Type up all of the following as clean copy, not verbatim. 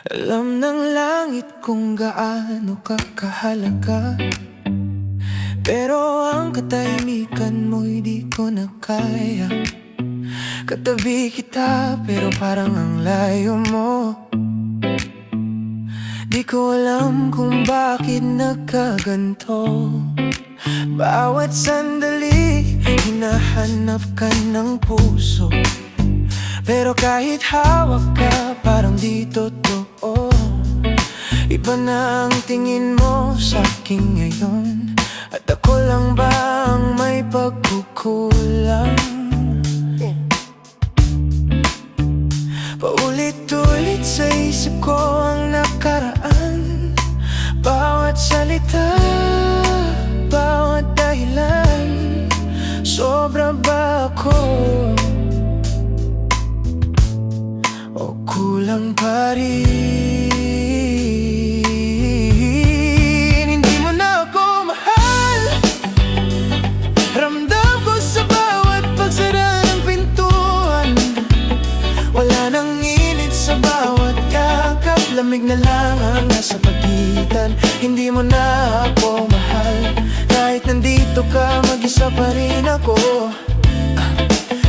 Alam ng langit kung gaano ka kahalaga, pero ang katahimikan mo'y di ko na kaya. Katabi kita pero parang ang layo mo. Di ko alam kung bakit nagkaganto. Bawat sandali, hinahanap ka ng puso, pero kahit hawak ka, parang di totoo. Iba na ang tingin mo sa akin ngayon, at ako lang ba ang may pagkukulang? Paulit-ulit sa isip ko ang nakaraan. Bawat salita, bawat dahilan. Sobra ba ako? O kulang pa rin? Hindi mo na ako mahal. Ramdam ko sa bawat pagsara ng pintuan. Wala nang init sa bawat yakap, lamig na lang ang nasa pagitan. Hindi mo na ako mahal. Kahit nandito ka, mag-isa pa rin ako.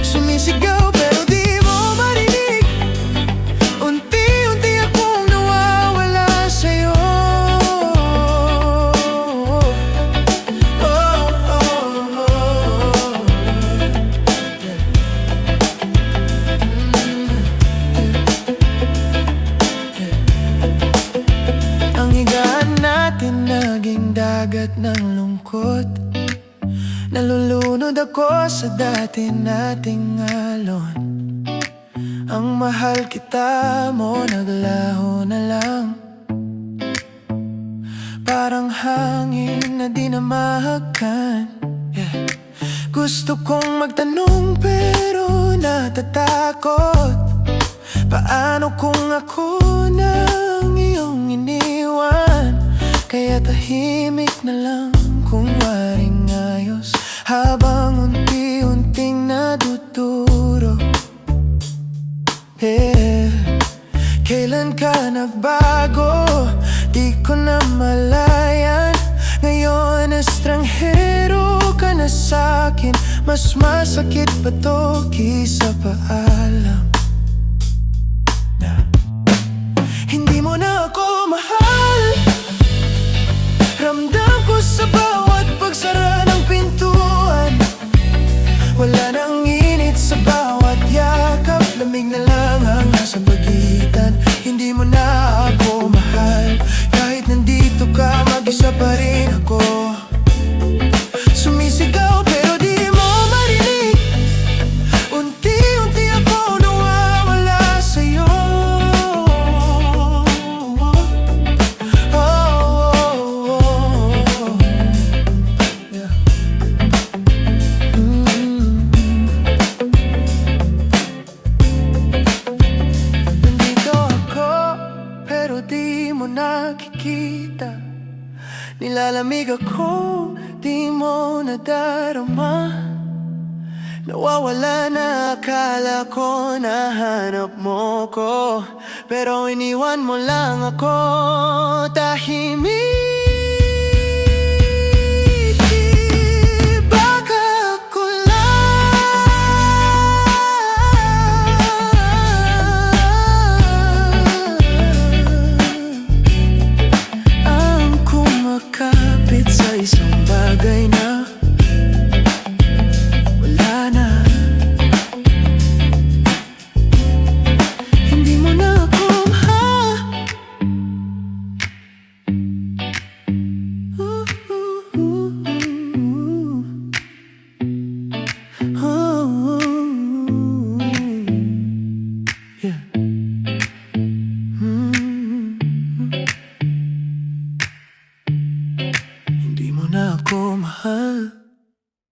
Sumisigaw pero di mo marinig. Unti-unti akong nawawala sa'yo. Ang higaan natin naging dagat ng lungkot. Nalulunod ako sa dati nating alon. Ang mahal kita mo naglaho na lang, parang hangin na di na mahakan. Gusto kong magtanong pero natatakot. Paano kung ako nang iyong iniwan? Kaya tahimik na lang kung waring ayos, habang unti-unting naduduro. Kailan ka nagbago? Di ko na malayan. Ngayon estranghero ka na sa'kin. Mas masakit pa to kisa paalam. Hindi mo na ako mahal. Ramdam ko sa bawat pagsara ng pintuan. Wala nang init sa bawat yakap, lamig na lang ang nasa pagitan. Hindi mo na ako mahal. Kahit nandito ka, mag-isa pa rin ako. Sumisigaw pero di mo marinig. Unti-unti ako nawawala sa'yo. Pero di mo nakikita. Nilalamig ako, di mo nadarama. Nawawala na, akala ko nahanap mo ko, pero iniwan mo lang ako tahimik.